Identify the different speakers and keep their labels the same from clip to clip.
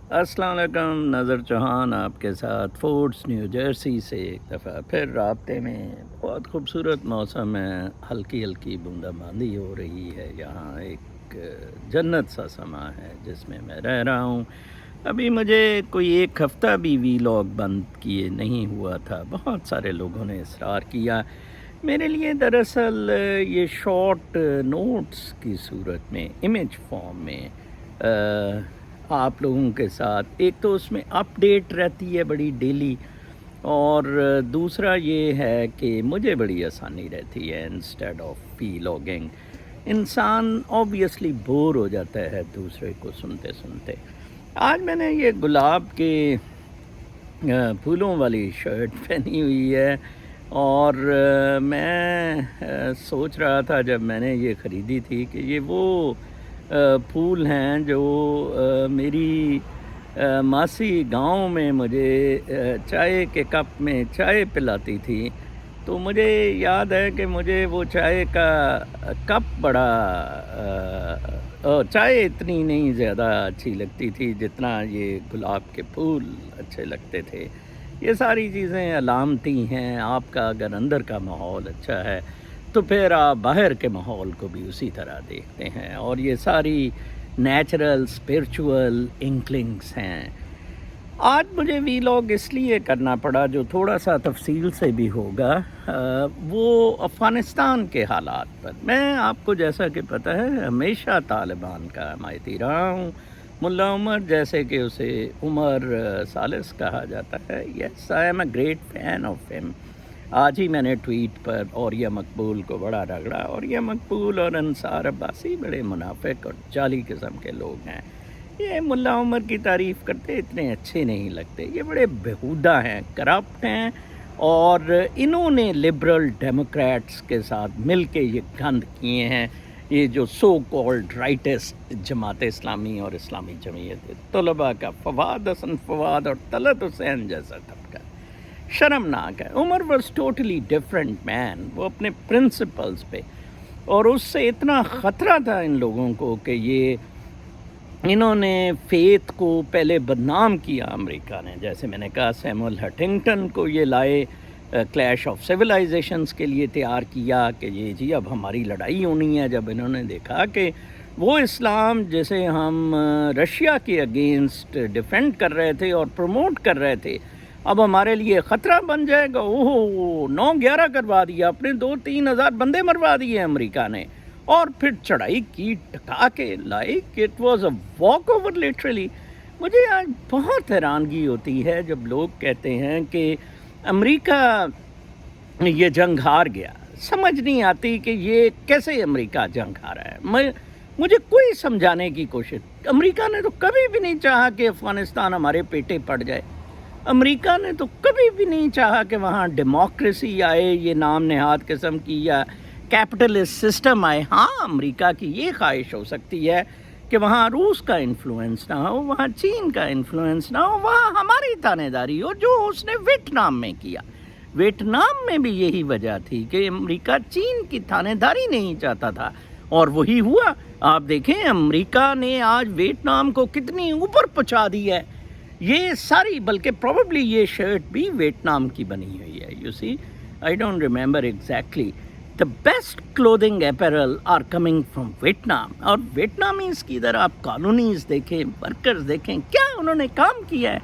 Speaker 1: السلام علیکم، نظر چوہان آپ کے ساتھ فورٹس نیو جرسی سے ایک دفعہ پھر رابطے میں۔ بہت خوبصورت موسم ہے، ہلکی ہلکی بوندا باندی ہو رہی ہے، یہاں ایک جنت سا سما ہے جس میں رہ رہا ہوں۔ ابھی مجھے کوئی ایک ہفتہ بھی ویلاگ بند کیے نہیں ہوا تھا، بہت سارے لوگوں نے اصرار کیا میرے لیے۔ دراصل یہ شارٹ نوٹس کی صورت میں، امیج فارم میں آپ لوگوں کے ساتھ، ایک تو اس میں اپ ڈیٹ رہتی ہے بڑی ڈیلی، اور دوسرا یہ ہے کہ مجھے بڑی آسانی رہتی ہے انسٹیڈ آف ویلاگنگ۔ انسان آبویسلی بور ہو جاتا ہے دوسرے کو سنتے سنتے۔ آج میں نے یہ گلاب کے پھولوں والی شرٹ پہنی ہوئی ہے، اور میں سوچ رہا تھا جب میں نے یہ خریدی تھی کہ یہ وہ پھول ہیں جو میری ماسی گاؤں میں مجھے چائے کے کپ میں چائے پلاتی تھی، تو مجھے یاد ہے کہ مجھے وہ چائے کا کپ بڑا چائے اتنی نہیں زیادہ اچھی لگتی تھی جتنا یہ گلاب کے پھول اچھے لگتے تھے۔ یہ ساری چیزیں علامتی ہیں۔ آپ کا اگر اندر کا ماحول اچھا ہے تو پھر آپ باہر کے ماحول کو بھی اسی طرح دیکھتے ہیں، اور یہ ساری نیچرل اسپرچول انکلنگس ہیں۔ آج مجھے ویلاگ اس لیے کرنا پڑا، جو تھوڑا سا تفصیل سے بھی ہوگا، وہ افغانستان کے حالات پر۔ میں آپ کو جیسا کہ پتہ ہے ہمیشہ طالبان کا حمایتی رہا ہوں۔ ملا عمر، جیسے کہ اسے عمر ثالث کہا جاتا ہے، yes I am a great fan of ہم۔ آج ہی میں نے ٹویٹ پر اوریہ مقبول کو بڑا رگڑا۔ اوریہ مقبول اور انصار عباسی بڑے منافق اور جعلی قسم کے لوگ ہیں۔ یہ ملا عمر کی تعریف کرتے اتنے اچھے نہیں لگتے، یہ بڑے بیہودہ ہیں، کرپٹ ہیں، اور انہوں نے لبرل ڈیموکریٹس کے ساتھ مل کے یہ گند کیے ہیں۔ یہ جو so called rightist Jamaat Islami اور اسلامی جمعیت طلباء کا فواد حسن فواد اور طلعت حسین جیسا طبقہ شرمناک ہے۔ عمر واز ٹوٹلی ڈفرینٹ مین، وہ اپنے پرنسپلز پہ، اور اس سے اتنا خطرہ تھا ان لوگوں کو کہ انہوں نے فیتھ کو پہلے بدنام کیا امریکہ نے۔ جیسے میں نے کہا، سیمول ہنٹنگٹن کو یہ لائے کلیش آف سیولائزیشنز کے لیے تیار کیا کہ یہ جی اب ہماری لڑائی ہونی ہے۔ جب انہوں نے دیکھا کہ وہ اسلام جسے ہم رشیا کے اگینسٹ ڈیفینڈ کر رہے تھے اور پروموٹ کر رہے تھے، اب ہمارے لیے خطرہ بن جائے گا، 9/11 کروا دیا، اپنے 2-3 ہزار بندے مروا دیے امریکہ نے، اور پھر چڑھائی کی ٹکا کے like it was a walk over literally. مجھے آج بہت حیرانگی ہوتی ہے جب لوگ کہتے ہیں کہ امریکہ یہ جنگ ہار گیا۔ سمجھ نہیں آتی کہ یہ کیسے امریکہ جنگ ہارا ہے۔ مجھے کوئی سمجھانے کی کوشش، امریکہ نے تو کبھی بھی نہیں چاہا کہ افغانستان ہمارے پیٹے پڑ جائے۔ امریکہ نے تو کبھی بھی نہیں چاہا کہ وہاں ڈیموکریسی آئے، یہ نام نہاد قسم کی، یا کیپٹلسٹ سسٹم آئے۔ ہاں، امریکہ کی یہ خواہش ہو سکتی ہے کہ وہاں روس کا انفلوئنس نہ ہو، وہاں چین کا انفلوئنس نہ ہو، وہاں ہماری تانے داری ہو، جو اس نے ویتنام میں کیا۔ ویتنام میں بھی یہی وجہ تھی کہ امریکہ چین کی تانے داری نہیں چاہتا تھا، اور وہی ہوا۔ آپ دیکھیں امریکہ نے آج ویتنام کو کتنی اوپر پہنچا دی ہے۔ یہ ساری، بلکہ پروبیبلی یہ شرٹ بھی ویتنام کی بنی ہوئی ہے۔ You see, I don't remember exactly. The best clothing apparel are coming from Vietnam، اور ویتنامیز کی ادھر آپ کالونیز دیکھیں، ورکرز دیکھیں، کیا انہوں نے کام کیا ہے۔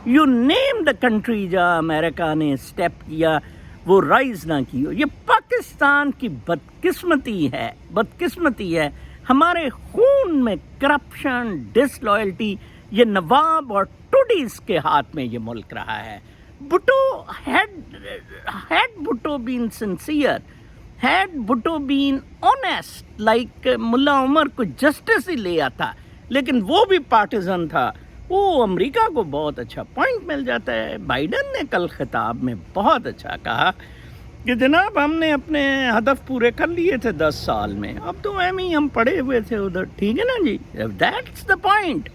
Speaker 1: یو نیم دا کنٹری جہاں امریکہ نے اسٹیپ کیا وہ رائز نہ کی ہو۔ یہ پاکستان کی بدقسمتی ہے۔ ہمارے خون میں کرپشن، ڈس لائلٹی، یہ نواب اور ٹوڈیز کے ہاتھ میں یہ ملک رہا ہے۔ had Bhutto been sincere, had Bhutto been honest, like ملا عمر کو جسٹس ہی لے آتا، لیکن وہ بھی پارٹیزن تھا، وہ امریکہ کو بہت اچھا پوائنٹ مل جاتا ہے۔ بائیڈن نے کل خطاب میں بہت اچھا کہا کہ جناب ہم نے اپنے ہدف پورے کر لیے تھے 10 سال میں، اب تو ہم پڑے ہوئے تھے ادھر، ٹھیک ہے نا جی، دیٹس دا پوائنٹ۔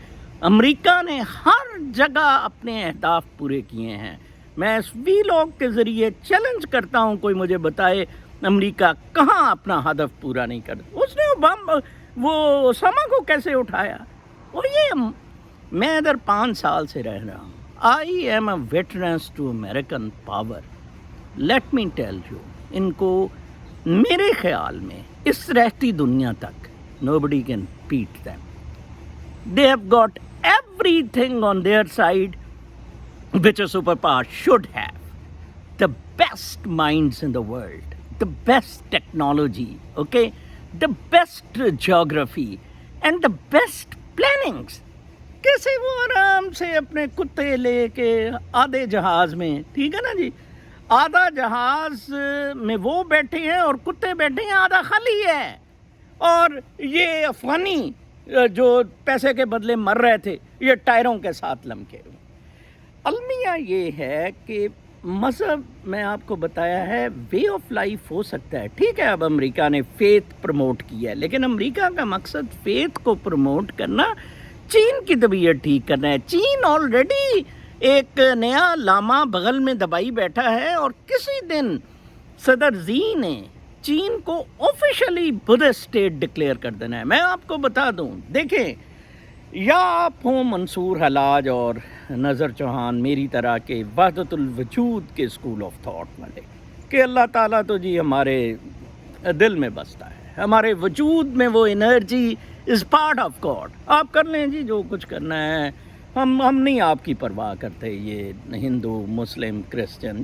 Speaker 1: امریکہ نے ہر جگہ اپنے اہداف پورے کیے ہیں۔ میں اس ویلاگ کے ذریعے چیلنج کرتا ہوں، کوئی مجھے بتائے امریکہ کہاں اپنا ہدف پورا نہیں کرتا۔ اس نے وہ اسامہ کو کیسے اٹھایا، اور یہ میں ادھر 5 سال سے رہ رہا ہوں. I am a witness to American power. Let me tell you, ان کو میرے خیال میں اس رہتی دنیا تک nobody can beat them. They have got everything on their side which a superpower should have. The best minds in the world, the best technology, okay, the best geography and the best plannings. کیسے وہ آرام سے اپنے کتے لے کے آدھے جہاز میں, ٹھیک ہے نا جی, آدھا جہاز میں وہ بیٹھے ہیں اور کتے بیٹھے ہیں, آدھا خالی ہے. اور یہ افغانی جو پیسے کے بدلے مر رہے تھے, یہ ٹائروں کے ساتھ لمکے ہوئے. المیہ یہ ہے کہ مذہب, میں آپ کو بتایا ہے, وے آف لائف ہو سکتا ہے. ٹھیک ہے, اب امریکہ نے فیتھ پروموٹ کیا ہے, لیکن امریکہ کا مقصد فیتھ کو پروموٹ کرنا, چین کی طبیعت ٹھیک کرنا ہے. چین آلریڈی ایک نیا لاما بغل میں دبائی بیٹھا ہے, اور کسی دن صدر زی نے چین کو آفیشلی بدھسٹ اسٹیٹ ڈکلیئر کر دینا ہے. میں آپ کو بتا دوں, دیکھیں, یا آپ ہوں منصور حلاج اور نظر چوہان میری طرح کے وحدت الوجود کے اسکول آف تھاٹ والے, کہ اللہ تعالیٰ تو جی ہمارے دل میں بستا ہے, ہمارے وجود میں وہ energy is part of God. آپ کر لیں جی جو کچھ کرنا ہے, ہم نہیں آپ کی پرواہ کرتے. یہ ہندو, مسلم, کرسچن,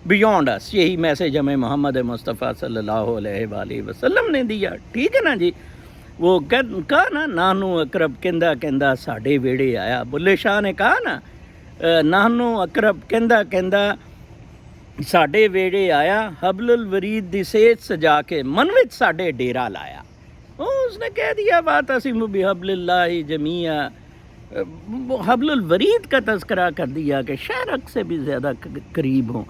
Speaker 1: بیونڈ اس, یہی میسیج ہمیں محمد مصطفیٰ صلی اللہ علیہ وآلہ وسلم نے دیا. ٹھیک ہے نا جی, وہ کہا نا, نانو اقرب کہندا کہندا ساڈے ویڑے آیا. بلے شاہ نے کہا نا, نانو اقرب کہندا کہندا ساڈے ویڑے آیا, حبل الورید دی سیج سجا کے من وچ ساڈے ڈیرا لایا. اس نے کہہ دیا بات اسیم بحبل اللہ جمیعا, حبل الورید کا تذکرہ کر دیا کہ شہرک سے بھی زیادہ قریب ہوں.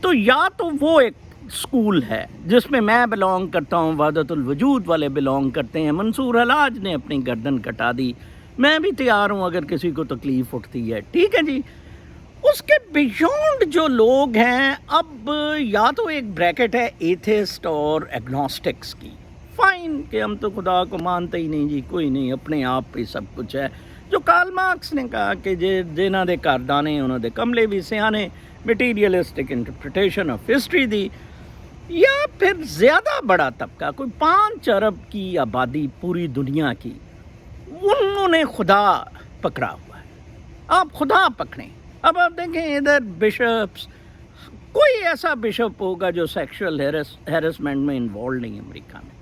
Speaker 1: تو یا تو وہ ایک اسکول ہے جس میں میں بلانگ کرتا ہوں, وحدت الوجود والے بلانگ کرتے ہیں. منصور حلاج نے اپنی گردن کٹا دی, میں بھی تیار ہوں اگر کسی کو تکلیف اٹھتی ہے. ٹھیک ہے جی. اس کے بیونڈ جو لوگ ہیں, اب یا تو ایک بریکٹ ہے ایتھسٹ اور ایگنوسٹکس کی, فائن, کہ ہم تو خدا کو مانتے ہی نہیں جی, کوئی نہیں, اپنے آپ پہ سب کچھ ہے. جو کارل مارکس نے کہا کہ جنہاں دے کار دانے انہوں دے کملے بھی سیانے, مٹیریلسٹک انٹرپریٹیشن آف ہسٹری دی. یا پھر زیادہ بڑا طبقہ, کوئی 5 ارب کی آبادی پوری دنیا کی, انہوں نے خدا پکڑا ہوا ہے. آپ خدا پکڑیں. اب آپ دیکھیں ادھر بشپس, کوئی ایسا بشپ ہوگا جو سیکشول ہیرسمنٹ میں انوالو نہیں امریکہ میں.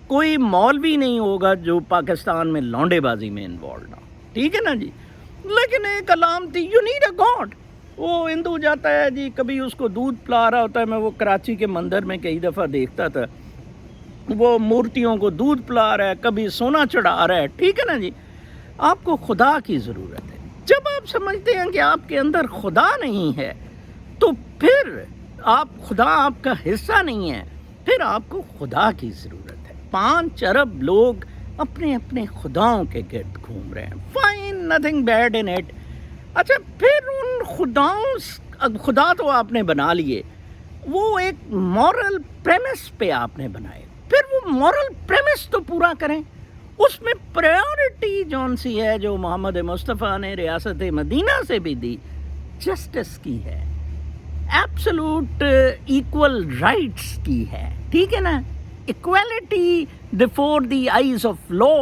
Speaker 1: کوئی مولوی نہیں ہوگا جو پاکستان میں لونڈے بازی میں انوالو نہ. ٹھیک ہے نا جی. لیکن ایک علامتی, یو نیڈ اے گاڈ. وہ ہندو جاتا ہے جی, کبھی اس کو دودھ پلا رہا ہوتا ہے. میں وہ کراچی کے مندر میں کئی دفعہ دیکھتا تھا, وہ مورتیوں کو دودھ پلا رہا ہے, کبھی سونا چڑھا رہا ہے. ٹھیک ہے نا جی. آپ کو خدا کی ضرورت ہے. جب آپ سمجھتے ہیں کہ آپ کے اندر خدا نہیں ہے, تو پھر خدا آپ کا حصہ نہیں ہے, پھر آپ کو خدا کی ضرورت ہے. 5 ارب لوگ اپنے اپنے خداؤں کے گرد گھوم رہے ہیں. Fine, nothing bad in it. اچھا, پھر ان خداؤں, خدا تو آپ نے بنا لیے, وہ ایک مورل پریمس پہ آپ نے بنائے, پھر وہ مورل پریمس تو پورا کریں. اس میں پریورٹی جون سی ہے جو محمد مصطفیٰ نے ریاست مدینہ سے بھی دی, جسٹس کی ہے, ایبسولوٹ ایکول رائٹس کی ہے. ٹھیک ہے نا, equality before the eyes of law,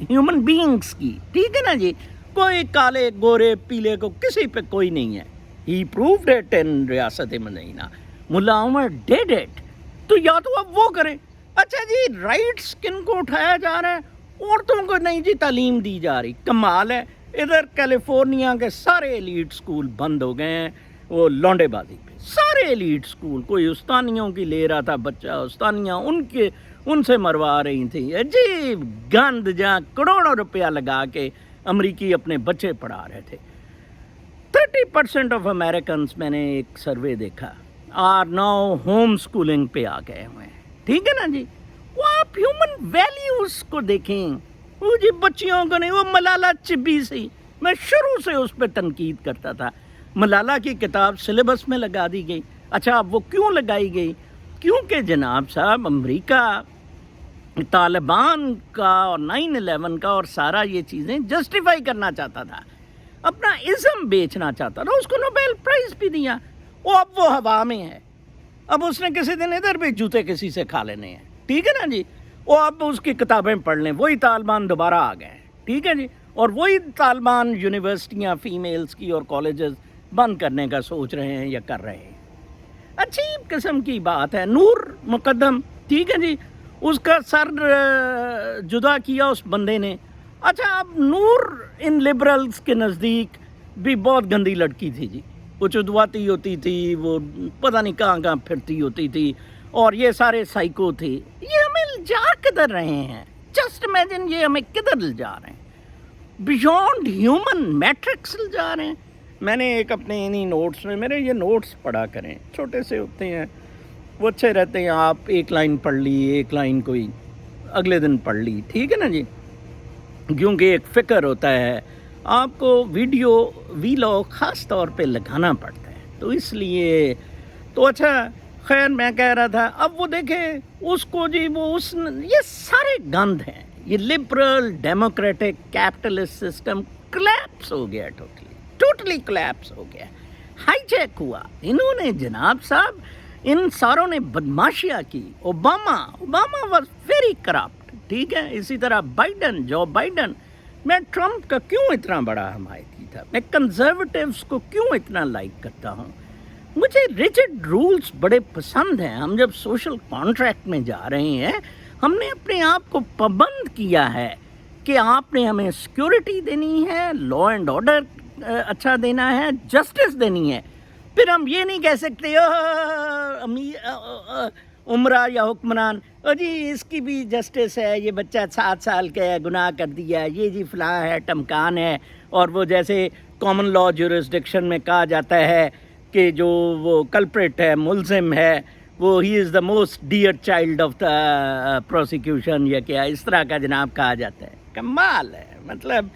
Speaker 1: human beings کی. ٹھیک ہے نا جی. کوئی کالے گورے پیلے کو کسی پہ کوئی نہیں ہے. ہی پرووڈ اٹ ان ریاست مدینہ, ملا عمر ڈیڈ اٹ. تو یا تو اب وہ کریں. اچھا جی, رائٹس کن کو اٹھایا جا رہا ہے, عورتوں کو نہیں جی تعلیم دی جا رہی. کمال ہے, ادھر کیلیفورنیا کے سارے ایلیٹ اسکول بند ہو گئے ہیں وہ لونڈے بازی پہ. سارے ایلیٹ اسکول, کوئی استانیوں کی لے رہا تھا بچہ, استانیاں ان سے مروا رہی تھیں. عجیب گند, جہاں کروڑوں روپیہ لگا کے امریکی اپنے بچے پڑھا رہے تھے. 30% آف امیریکنس, میں نے ایک سروے دیکھا, آر ناؤ ہوم اسکولنگ پہ آ گئے ہوئے ہیں. ٹھیک ہے نا جی. وہ آپ ہیومن ویلیوز کو دیکھیں, وہ جی بچیوں کو نہیں. وہ ملالہ چبی سی, میں شروع سے اس پہ تنقید کرتا تھا. ملالہ کی کتاب سلیبس میں لگا دی گئی. اچھا, اب وہ کیوں لگائی گئی؟ کیونکہ جناب صاحب, امریکہ طالبان کا اور 9/11 کا اور سارا یہ چیزیں جسٹیفائی کرنا چاہتا تھا، اپنا ازم بیچنا چاہتا تھا، اس کو نوبیل پرائز بھی دیا. اب وہ ہوا میں ہے. اب اس نے کسی دن ادھر بھی جوتے کسی سے کھا لینے ہیں، ٹھیک ہے نا جی. وہ اب اس کی کتابیں پڑھ لیں، وہی طالبان دوبارہ آ گئے ہیں، ٹھیک ہے جی. اور وہی طالبان یونیورسٹیاں فیمیلز کی اور کالجز بند کرنے کا سوچ رہے ہیں یا کر رہے ہیں. عجیب قسم کی بات ہے. نور مقدم، ٹھیک ہے جی، اس کا سر جدا کیا اس بندے نے. اچھا، اب نور ان لبرلز کے نزدیک بھی بہت گندی لڑکی تھی جی. وہ چدواتی ہوتی تھی، وہ پتہ نہیں کہاں کہاں پھرتی ہوتی تھی، اور یہ سارے سائیکو تھے. یہ ہمیں جا کدھر رہے ہیں؟ جسٹ امیجن، یہ ہمیں کدھر لے جا رہے ہیں؟ بیونڈ ہیومن میٹرکس لے جا رہے ہیں. میں نے ایک اپنے انہی نوٹس میں، میرے یہ نوٹس پڑھا کریں، چھوٹے سے ہوتے ہیں، وہ اچھے رہتے ہیں. آپ ایک لائن پڑھ لی، ایک لائن کوئی اگلے دن پڑھ لی، ٹھیک ہے نا جی. کیونکہ ایک فکر ہوتا ہے، آپ کو ویڈیو ویلاگ خاص طور پہ لگانا پڑتا ہے، تو اس لیے تو اچھا خیر میں کہہ رہا تھا. اب وہ دیکھیں اس کو جی، وہ یہ سارے گند ہیں. یہ liberal democratic capitalist system collapse ہو گیا، ٹوٹلی کلیپس ہو گیا، ہائی جیک ہوا. انہوں نے جناب صاحب، ان ساروں نے بدماشیاں کی. اوباما واز ویری کرپٹ، ٹھیک ہے. اسی طرح جو بائیڈن. میں ٹرمپ کا کیوں اتنا بڑا حمایتی تھا، میں کنزرویٹیوز کو کیوں اتنا لائک کرتا ہوں. مجھے ریجڈ رولز بڑے پسند ہیں. ہم جب سوشل کانٹریکٹ میں جا رہے ہیں، ہم نے اپنے آپ کو پابند کیا ہے کہ آپ نے ہمیں سیکورٹی دینی ہے، لا اینڈ آرڈر اچھا دینا ہے، جسٹس دینی ہے. پھر ہم یہ نہیں کہہ سکتے عمرہ یا حکمران جی اس کی بھی جسٹس ہے، یہ بچہ 7 سال کا ہے، گناہ کر دیا، یہ جی فلاں ہے، ٹمکان ہے. اور وہ جیسے کامن لا جورسڈکشن میں کہا جاتا ہے کہ جو وہ کلپریٹ ہے، ملزم ہے، وہ ہی is the most dear child of the prosecution, یا کیا اس طرح کا جناب کہا جاتا ہے. کمال ہے، مطلب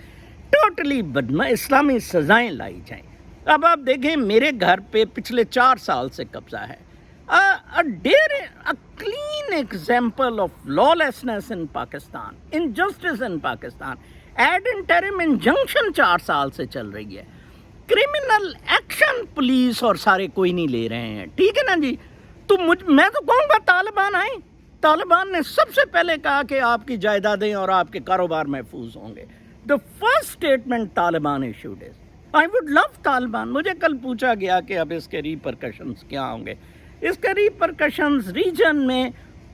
Speaker 1: ٹوٹلی اسلامی سزائیں لائی جائیں. اب آپ دیکھیں میرے گھر پہ پچھلے 4 سال سے قبضہ ہے. A clean example of lawlessness in Pakistan, injustice in Pakistan. Ad interim injunction 4 سال سے چل رہی ہے. کرمنل ایکشن پولیس اور سارے کوئی نہیں لے رہے ہیں، ٹھیک ہے نا جی. تو میں تو کہوں گا طالبان آئیں. طالبان نے سب سے پہلے کہا کہ آپ کی جائیدادیں اور آپ کے کاروبار محفوظ ہوں گے. The first statement Taliban issued is, I would love Taliban. مجھے کل پوچھا گیا کہ اب اس کے ریپرکشنز کیا ہوں گے. اس کے ریپرکشنز ریجن میں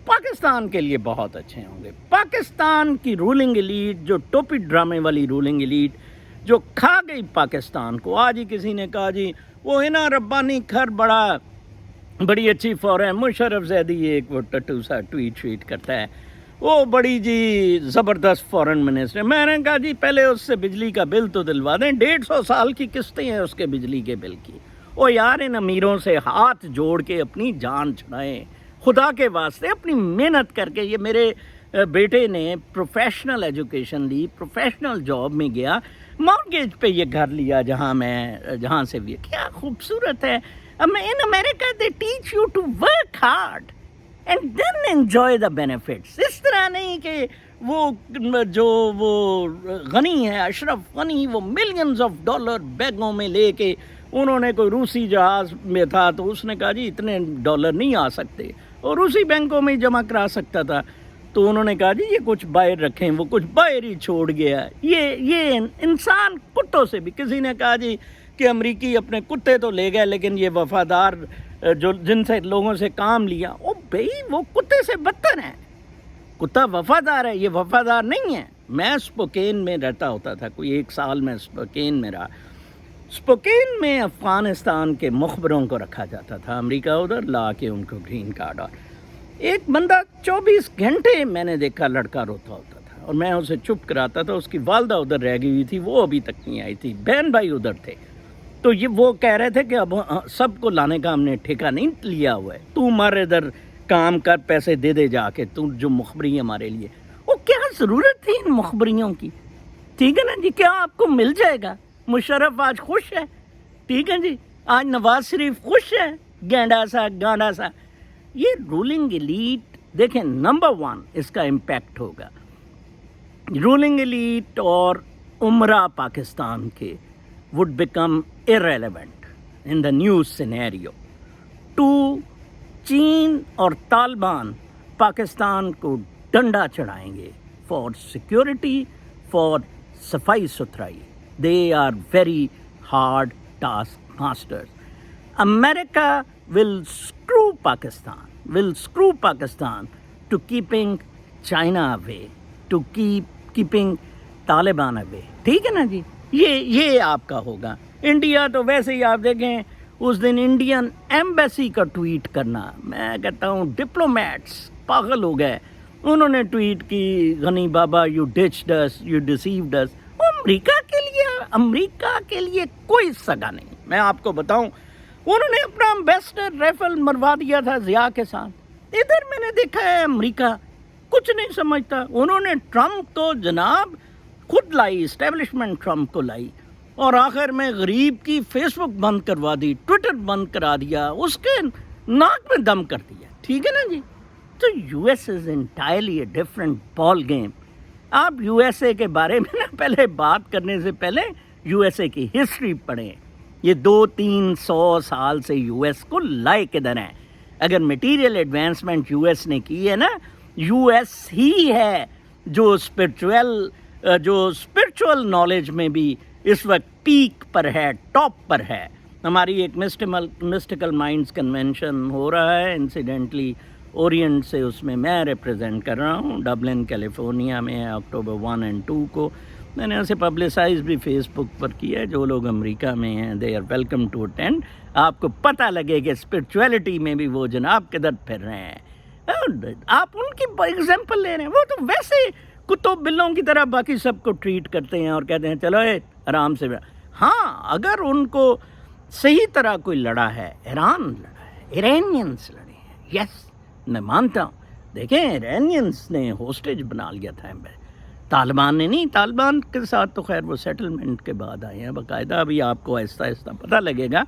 Speaker 1: پاکستان کے لیے بہت اچھے ہوں گے. پاکستان کی رولنگ ایلیٹ، جو ٹوپی ڈرامے والی رولنگ ایلیٹ جو کھا گئی پاکستان کو. آج ہی کسی نے کہا جی وہ ہنا ربانی کھر بڑی اچھی فورن، مشرف زیدی ایک وہ ٹٹو سا ٹویٹ کرتا ہے، وہ بڑی جی زبردست فورن منسٹر. میں نے کہا جی پہلے اس سے بجلی کا بل تو دلوا دیں، 150 سال کی قسطیں ہیں اس کے بجلی کے بل کی. او یار ان امیروں سے ہاتھ جوڑ کے اپنی جان چھڑائیں خدا کے واسطے، اپنی محنت کر کے. یہ میرے بیٹے نے پروفیشنل ایجوکیشن لی، پروفیشنل جاب میں گیا، مارگیج پہ یہ گھر لیا جہاں سے بھی. کیا خوبصورت ہے. In America they teach you to work hard and then enjoy the benefits. اس طرح نہیں کہ وہ غنی ہے، اشرف غنی، وہ ملینز آف ڈالر بیگوں میں لے کے، انہوں نے کوئی روسی جہاز میں تھا تو اس نے کہا جی اتنے ڈالر نہیں آ سکتے، اور روسی بینکوں میں جمع کرا سکتا تھا. تو انہوں نے کہا جی یہ کچھ باہر رکھیں، وہ کچھ باہر ہی چھوڑ گیا. یہ انسان کتوں سے بھی. کسی نے کہا جی کہ امریکی اپنے کتے تو لے گئے لیکن یہ وفادار جو جن سے لوگوں سے کام لیا، او بھئی وہ کتے سے بدتر ہیں. کتا وفادار ہے، یہ وفادار نہیں ہے. میں اسپوکین میں رہتا ہوتا تھا، کوئی 1 سال میں اسپوکین میں رہا. اسپوکین میں افغانستان کے مخبروں کو رکھا جاتا تھا، امریکہ ادھر لا کے ان کو گرین کارڈ. اور ایک بندہ 24 گھنٹے میں نے دیکھا لڑکا روتا ہوتا تھا، اور میں اسے چپ کراتا تھا. اس کی والدہ ادھر رہ گئی ہوئی تھی، وہ ابھی تک نہیں آئی تھی، بہن بھائی ادھر تھے. تو وہ کہہ رہے تھے کہ اب سب کو لانے کا ہم نے ٹھیکہ نہیں لیا ہوا ہے، تو ہمارے ادھر کام کر، پیسے دے جا کے، تو جو مخبری ہمارے لیے. وہ کیا ضرورت تھی ان مخبریوں کی، ٹھیک ہے نا جی. کیا آپ کو مل جائے گا؟ مشرف آج خوش ہے، ٹھیک ہے جی. آج نواز شریف خوش ہے، گینڈا سا. یہ رولنگ ایلیٹ دیکھیں نمبر 1 اس کا امپیکٹ ہوگا رولنگ ایلیٹ اور عمرہ پاکستان کے would become irrelevant in the new scenario. 2, چین اور طالبان پاکستان کو ڈنڈا چڑھائیں گے فار سیکورٹی فار صفائی ستھرائی. They are very hard taskmasters. America will screw Pakistan to keeping China away, to keeping Taliban away. ٹھیک ہے نا جی, یہ آپ کا ہوگا. انڈیا تو ویسے ہی آپ دیکھیں اس دن انڈین ایمبیسی کا ٹویٹ کرنا, میں کہتا ہوں ڈپلومیٹس پاگل ہو گئے. انہوں نے ٹویٹ کی Ghani Baba you ditched us, you deceived us. امریکہ کے لیے کوئی سگا نہیں. میں آپ کو بتاؤں انہوں نے اپنا امبیسڈر ریفل مروا دیا تھا ضیاء کے ساتھ. ادھر میں نے دیکھا ہے امریکہ کچھ نہیں سمجھتا. انہوں نے ٹرمپ تو جناب خود لائی, اسٹیبلشمنٹ ٹرمپ کو لائی, اور آخر میں غریب کی فیس بک بند کروا دی, ٹویٹر بند کرا دیا, اس کے ناک میں دم کر دیا. ٹھیک ہے نا جی. تو U S is entirely a different ball game. آپ یو ایس اے کے بارے میں نا پہلے بات کرنے سے پہلے یو ایس اے کی ہسٹری پڑھیں. یہ 200-300 سال سے یو ایس کو لائے کدھر ہیں. اگر میٹیریل ایڈوانسمنٹ یو ایس نے کی ہے نا, یو ایس ہی ہے جو اسپرچول نالج میں بھی اس وقت پیک پر ہے, ٹاپ پر ہے. ہماری ایک مسٹیکل مائنڈز کنونشن ہو رہا ہے انسیڈنٹلی اورینٹ سے, اس میں میں ریپرزینٹ کر رہا ہوں. ڈبلن کیلیفورنیا میں ہے اکتوبر 1 اور 2 کو. میں نے اسے پبلسائز بھی فیس بک پر کیا ہے. جو لوگ امریکہ میں ہیں they are welcome to attend. آپ کو پتہ لگے کہ اسپرچویلٹی میں بھی وہ جناب کدھر پھر رہے ہیں. آپ ان کی ایگزامپل لے رہے ہیں. وہ تو ویسے کتوں بلوں کی طرح باقی سب کو ٹریٹ کرتے ہیں اور کہتے ہیں چلو آرام سے. ہاں اگر ان کو صحیح طرح کوئی لڑا ہے, ایران لڑا ہے, ایرانینس لڑے ہیں, یس میں مانتا ہوں. دیکھیں ایرانینس نے ہوسٹیج بنا لیا تھا, طالبان نے نہیں. طالبان کے ساتھ تو خیر وہ سیٹلمنٹ کے بعد آئے ہیں باقاعدہ. ابھی آپ کو آہستہ آہستہ پتہ لگے گا.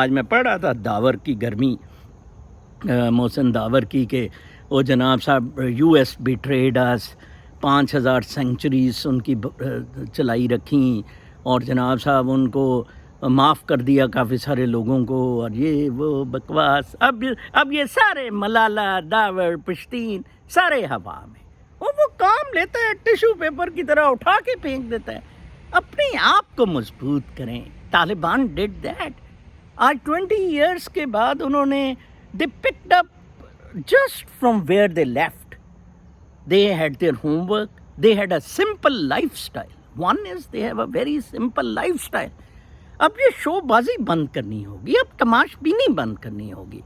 Speaker 1: آج میں پڑھ رہا تھا داور کی گرمی, محسن داور کی, کہ وہ جناب صاحب یو ایس بیٹریڈ اس, 5000 سینچریز ان کی چلائی رکھیں, اور جناب صاحب ان کو معاف کر دیا کافی سارے لوگوں کو, اور یہ وہ بکواس. اب یہ سارے ملالہ, داور, پشتین سارے ہوا میں. وہ کام لیتا ہے ٹیشو پیپر کی طرح اٹھا کے پھینک دیتا ہے. اپنے آپ کو مضبوط کریں. Taliban did that. آج 20 ایئرس کے بعد انہوں نے they picked up just from where they left. They had their homework. They had a simple lifestyle. One is they have a very simple lifestyle. اب یہ شو بازی بند کرنی ہوگی, اب تماش بینی بند کرنی ہوگی.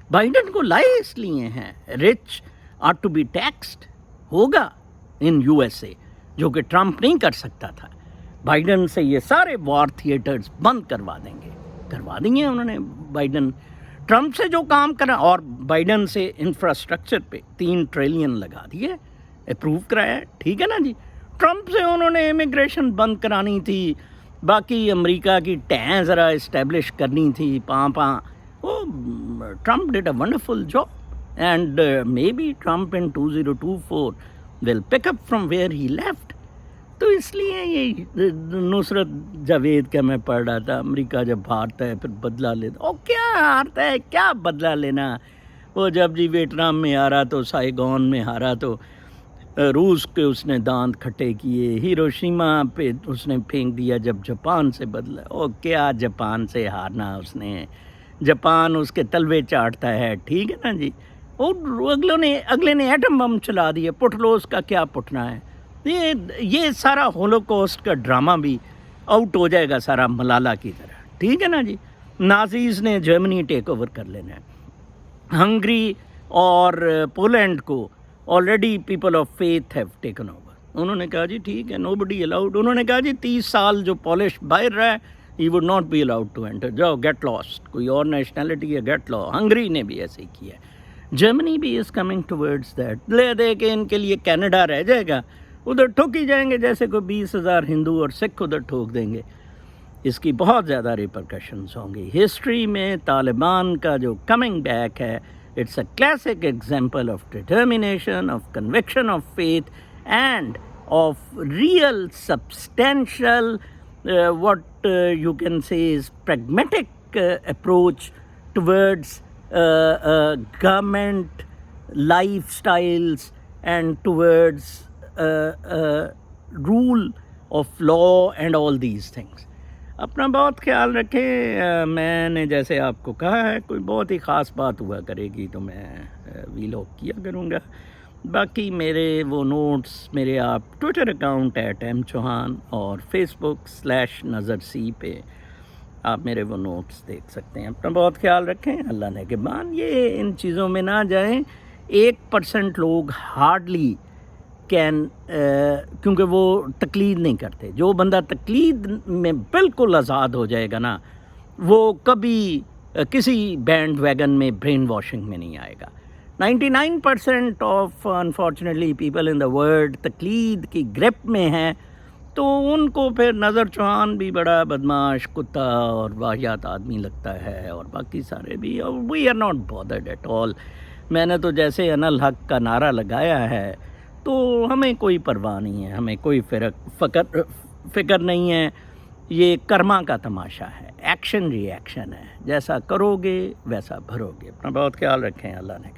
Speaker 1: بائیڈن کو لائے اس لیے ہیں, rich ought to be taxed ہوگا ان یو ایس اے, جو کہ ٹرمپ نہیں کر سکتا تھا. بائیڈن سے یہ سارے وار تھیٹرز بند کروا دیں گے انہوں نے. بائیڈن ٹرمپ سے جو کام کرا, اور بائیڈن سے انفراسٹرکچر پہ 3 ٹریلین لگا دیے, اپروو کرایا. ٹھیک ہے نا جی. ٹرمپ سے انہوں نے امیگریشن بند کرانی تھی, باقی امریکہ کی ٹیں ذرا اسٹیبلش کرنی تھی. وہ Trump did a wonderful job. And maybe Trump in 2024 will pick up from where he left. تو اس لیے یہ نصرت جاوید کا میں پڑھ رہا تھا, امریکہ جب ہارتا ہے پھر بدلہ لیتا. او کیا ہارتا ہے, کیا بدلہ لینا. وہ جب جی ویٹنام میں ہارا تو سائیگون میں ہارا تو روس کے اس نے دانت کھٹے کیے, ہیروشیما پہ اس نے پھینک دیا جب جاپان سے بدلا. او کیا جاپان سے ہارنا اس نے, جاپان اس کے تلوے چاٹتا ہے. ٹھیک ہے نا جی. اور اگلے نے ایٹم بم چلا دیا, پٹ لو اس کا کیا پٹنا ہے. یہ سارا ہولوکوسٹ کا ڈرامہ بھی آؤٹ ہو جائے گا سارا ملالہ کی طرح. ٹھیک ہے نا جی. نازیز نے جرمنی ٹیک اوور کر لینا ہے. ہنگری اور پولینڈ کو already people of faith have taken over. انہوں نے کہا جی ٹھیک ہے, نو بڈی الاؤڈ. انہوں نے کہا جی 30 سال جو پولش باہر رہا ہے he would not be allowed to enter. جاؤ گیٹ لاسٹ, کوئی اور نیشنلٹی ہے گیٹ لاؤ. ہنگری نے بھی ایسے ہی کیا ہے. جرمنی بھی از کمنگ ٹورڈز دیٹ. لے دے کے ان کے لیے کینیڈا رہ جائے گا, ادھر ٹھوکی جائیں گے جیسے کوئی 20,000 ہندو اور سکھ ادھر ٹھوک دیں گے. اس کی بہت زیادہ ریپرکشنز ہوں گی. ہسٹری میں طالبان کا جو کمنگ بیک ہے It's a classic example of determination, of conviction, of faith, and of real substantial, what you can say is pragmatic approach towards government lifestyles and towards rule of law and all these things. اپنا بہت خیال رکھیں. میں نے جیسے آپ کو کہا ہے کوئی بہت ہی خاص بات ہوا کرے گی تو میں ویلاگ کیا کروں گا. باقی میرے وہ نوٹس میرے آپ ٹویٹر اکاؤنٹ @m.chauhan اور فیس بک /nazarc پہ آپ میرے وہ نوٹس دیکھ سکتے ہیں. اپنا بہت خیال رکھیں. اللہ نگہبان. یہ ان چیزوں میں نہ جائیں. 1% لوگ ہارڈلی کین کیونکہ وہ تقلید نہیں کرتے. جو بندہ تقلید میں بالکل آزاد ہو جائے گا نا وہ کبھی کسی بینڈ ویگن میں برین واشنگ میں نہیں آئے گا. 99% of unfortunately people in the world تقلید کی گرپ میں ہیں تو ان کو پھر نظر چوہان بھی بڑا بدماش کتا اور واہیات آدمی لگتا ہے اور باقی سارے بھی. We are not bothered at all. میں نے تو جیسے انا الحق کا نعرہ لگایا ہے تو ہمیں کوئی پرواہ نہیں ہے, ہمیں کوئی فکر نہیں ہے. یہ کرما کا تماشا ہے, ایکشن ری ایکشن ہے. جیسا کرو گے ویسا بھرو گے. اپنا بہت خیال رکھیں. اللہ نے